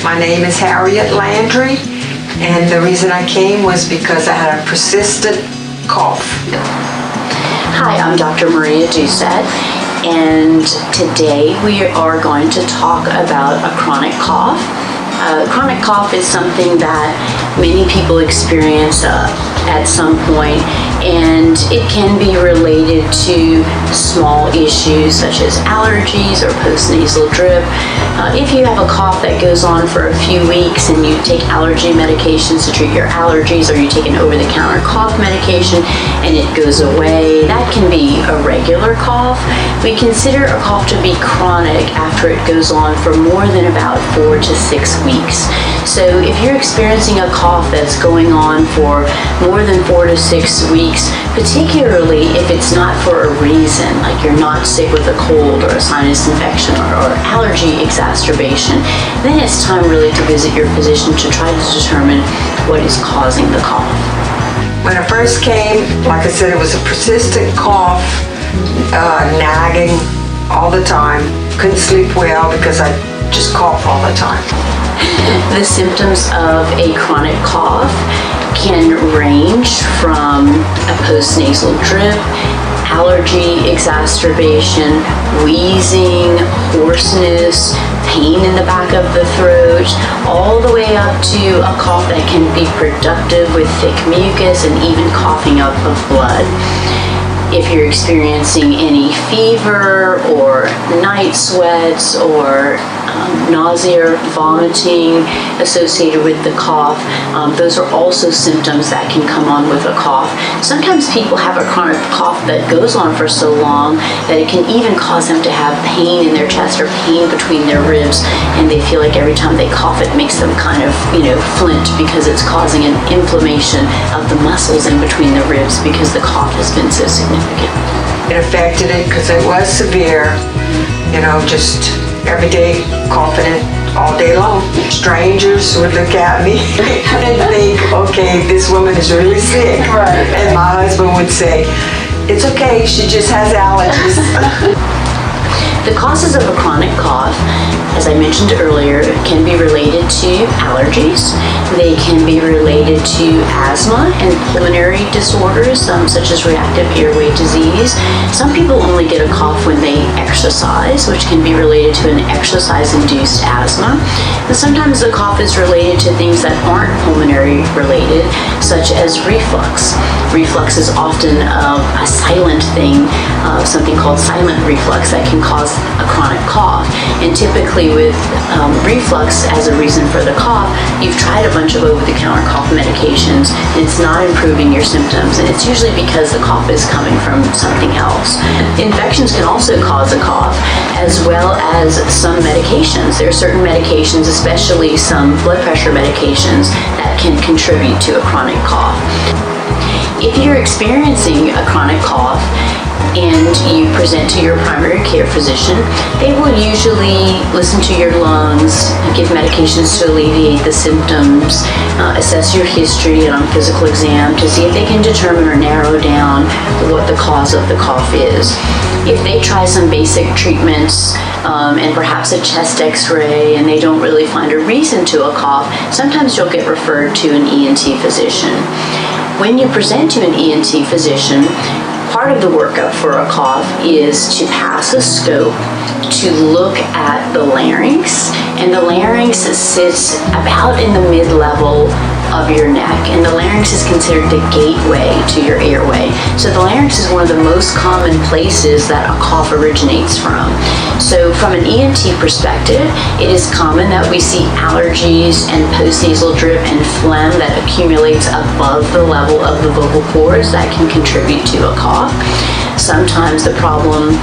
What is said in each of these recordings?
My name is Harriet Landry, and the reason I came was because I had a persistent cough. Hi, I'm Dr. Maria Doucette, and today we are going to talk about a chronic cough. Chronic cough is something that many people experience at some point, and it can be related to small issues such as allergies or postnasal drip. If you have a cough that goes on for a few weeks and you take allergy medications to treat your allergies, or you take an over-the-counter cough medication and it goes away, that can be a regular cough. We consider a cough to be chronic after it goes on for more than about 4 to 6 weeks. So if you're experiencing a cough that's going on for more than 4 to 6 weeks, particularly if it's not for a reason, like you're not sick with a cold or a sinus infection or allergy exacerbation, then it's time really to visit your physician to try to determine what is causing the cough. When I first came, like I said, it was a persistent cough, nagging all the time. Couldn't sleep well because I just cough all the time. The symptoms of a chronic cough can range from a postnasal drip, allergy exacerbation, wheezing, hoarseness, pain in the back of the throat, all the way up to a cough that can be productive with thick mucus and even coughing up of blood. If you're experiencing any fever or night sweats or nausea or vomiting associated with the cough, those are also symptoms that can come on with a cough. Sometimes people have a chronic cough that goes on for so long that it can even cause them to have pain in their chest or pain between their ribs, and they feel like every time they cough it makes them kind of, flinch because it's causing an inflammation of the muscles in between the ribs because the cough has been so significant. It affected it because it was severe, just every day coughing it all day long. Strangers would look at me and think, okay, this woman is really sick. Right. And my husband would say, it's okay, she just has allergies. The causes of a chronic cough, as I mentioned earlier, can be related to allergies. They can be related to asthma and pulmonary disorders, such as reactive airway disease. Some people only get a cough when they exercise, which can be related to an exercise-induced asthma. And sometimes the cough is related to things that aren't pulmonary related, such as reflux. Reflux is often a silent thing, something called silent reflux that can cause a chronic cough. And typically with reflux as a reason for the cough, you've tried a bunch of over-the-counter cough medications and it's not improving your symptoms, and it's usually because the cough is coming from something else. Infections can also cause a cough, as well as some medications. There are certain medications, especially some blood pressure medications, that can contribute to a chronic cough. If you're experiencing a chronic cough and you present to your primary care physician, they will usually listen to your lungs, give medications to alleviate the symptoms, assess your history on a physical exam to see if they can determine or narrow down what the cause of the cough is. If they try some basic treatments and perhaps a chest x-ray and they don't really find a reason to a cough, sometimes you'll get referred to an ENT physician. When you present to an ENT physician, part of the workup for a cough is to pass a scope to look at the larynx, and the larynx sits about in the mid-level of your neck, and the larynx is considered the gateway to your airway. So the larynx is one of the most common places that a cough originates from. So from an ENT perspective, it is common that we see allergies and postnasal drip and phlegm that accumulates above the level of the vocal cords that can contribute to a cough. Sometimes the problem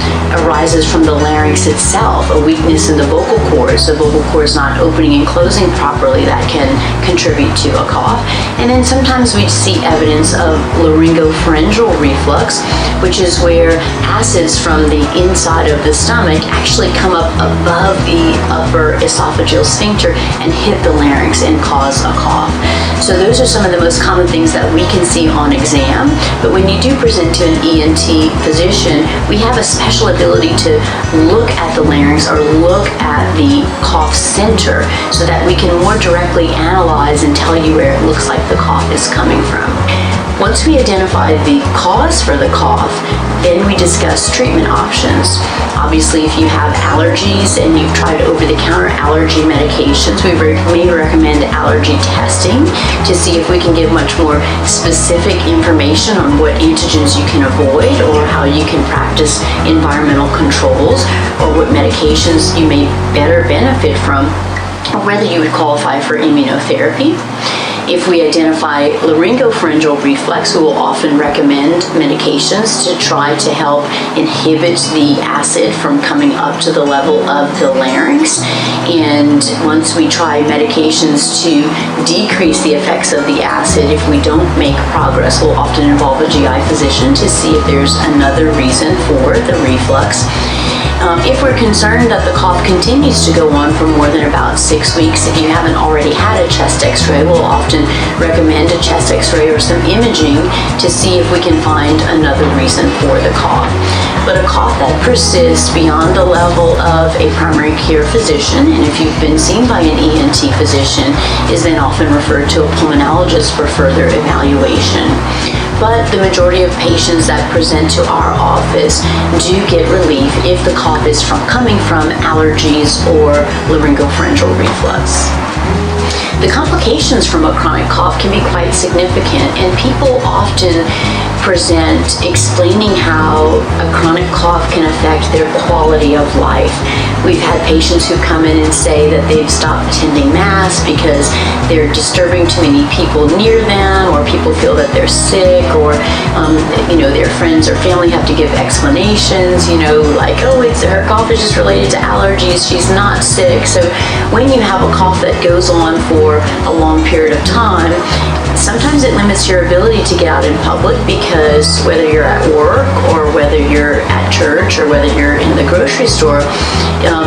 arises from the larynx itself, a weakness in the vocal cords, the vocal cords not opening and closing properly, that can contribute to a cough. And then sometimes we see evidence of laryngopharyngeal reflux, which is where acids from the inside of the stomach actually come up above the upper esophageal sphincter and hit the larynx and cause a cough. So those are some of the most common things that we can see on exam. But when you do present to an ENT physician, physician, we have a special ability to look at the larynx or look at the cough center so that we can more directly analyze and tell you where it looks like the cough is coming from. Once we identify the cause for the cough, then we discuss treatment options. Obviously, if you have allergies and you've tried over-the-counter allergy medications, we may recommend allergy testing to see if we can give much more specific information on what antigens you can avoid or how you can practice environmental controls or what medications you may better benefit from or whether you would qualify for immunotherapy. If we identify laryngopharyngeal reflux, we will often recommend medications to try to help inhibit the acid from coming up to the level of the larynx. And once we try medications to decrease the effects of the acid, if we don't make progress, we'll often involve a GI physician to see if there's another reason for the reflux. If we're concerned that the cough continues to go on for more than about 6 weeks, if you haven't already had a chest x-ray, we'll often recommend a chest x-ray or some imaging to see if we can find another reason for the cough. But a cough that persists beyond the level of a primary care physician, and if you've been seen by an ENT physician, is then often referred to a pulmonologist for further evaluation. But the majority of patients that present to our office do get relief if the cough is coming from allergies or laryngopharyngeal reflux. The complications from a chronic cough can be quite significant, and people often present explaining how a chronic cough can affect their quality of life. We've had patients who come in and say that they've stopped attending Mass because they're disturbing too many people near them, or people feel that they're sick, or their friends or family have to give explanations, like, oh, her cough is just related to allergies, she's not sick. So when you have a cough that goes on for a long period of time, sometimes it limits your ability to get out in public, because whether you're at work or whether you're at church or whether you're in the grocery store,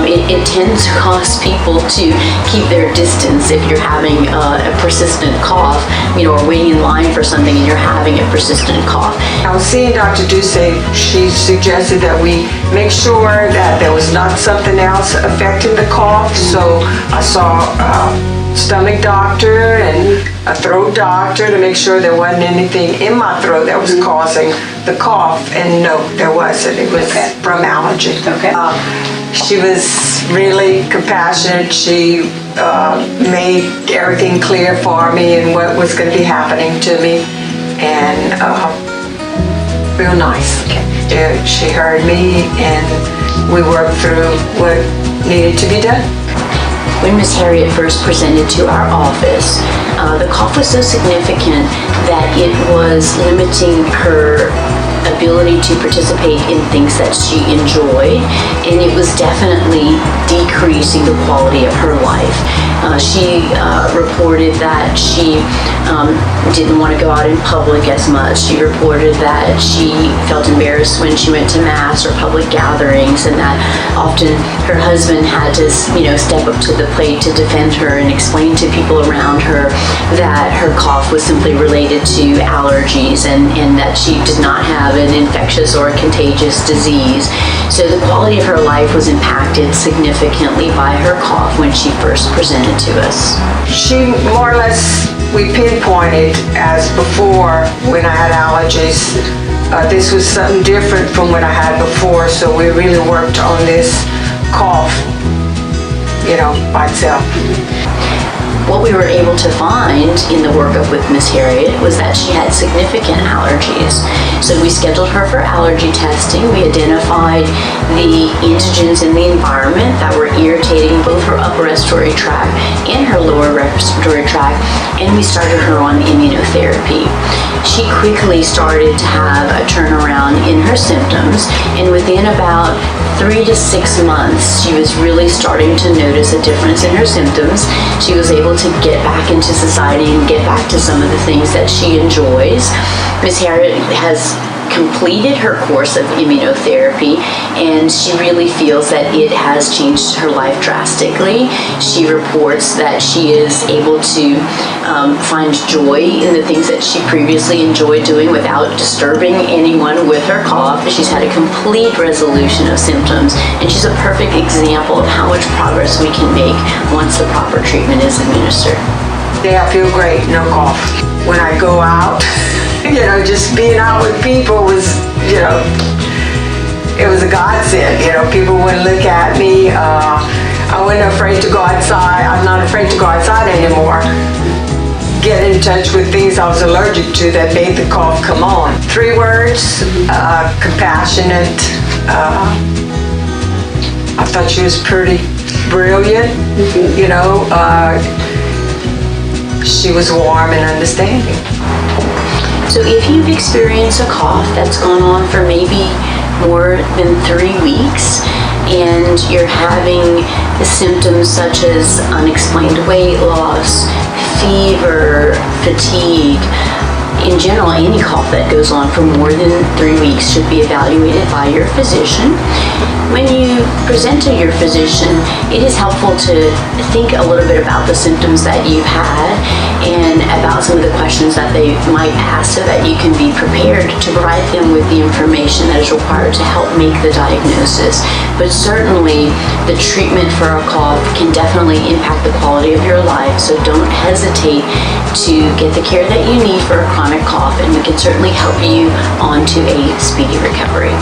it tends to cause people to keep their distance if you're having a persistent cough, or waiting in line for something and you're having a persistent cough. I was seeing Dr. Duce. She suggested that we make sure that there was not something else affecting the cough. So I saw stomach doctor and a throat doctor to make sure there wasn't anything in my throat that was causing the cough, and no, there wasn't. It was from allergy. Okay. She was really compassionate. She made everything clear for me and what was going to be happening to me, and real nice. Okay. She heard me, and we worked through what needed to be done. When Miss Harriet first presented to our office, the cough was so significant that it was limiting her ability to participate in things that she enjoyed, and it was definitely decreasing the quality of her life. She reported that she didn't want to go out in public as much. She reported that she felt embarrassed when she went to Mass or public gatherings, and that often her husband had to, step up to the plate to defend her and explain to people around her that her cough was simply related to allergies and that she did not have an infectious or contagious disease. So the quality of her life was impacted significantly by her cough when she first presented to us. She more or less, we pinpointed as before when I had allergies. This was something different from what I had before, so we really worked on this cough, by itself. What we were able to find in the workup with Miss Harriet was that she had significant allergies. So we scheduled her for allergy testing. We identified the antigens in the environment that were irritating both her upper respiratory tract and her lower respiratory tract, and we started her on immunotherapy. She quickly started to have a turnaround in her symptoms, and within about 3 to 6 months, she was really starting to notice a difference in her symptoms. She was able to get back into society and get back to some of the things that she enjoys. Miss Harriet has completed her course of immunotherapy, and she really feels that it has changed her life drastically. She reports that she is able to find joy in the things that she previously enjoyed doing without disturbing anyone with her cough. She's had a complete resolution of symptoms, and she's a perfect example of how much progress we can make once the proper treatment is administered. Yeah, I feel great, no cough. When I go out, just being out with people was, it was a godsend. People wouldn't look at me. I wasn't afraid to go outside. I'm not afraid to go outside anymore. Get in touch with things I was allergic to that made the cough come on. 3 words, compassionate. I thought she was pretty brilliant, she was warm and understanding. So if you've experienced a cough that's gone on for maybe more than 3 weeks, and you're having symptoms such as unexplained weight loss, fever, fatigue, in general, any cough that goes on for more than 3 weeks should be evaluated by your physician. When you present to your physician, it is helpful to think a little bit about the symptoms that you've had and about some of the questions that they might ask so that you can be prepared to provide them with the information that is required to help make the diagnosis. But certainly, the treatment for a cough can definitely impact the quality of your life, so don't hesitate to get the care that you need for a chronic cough, and we can certainly help you on to a speedy recovery.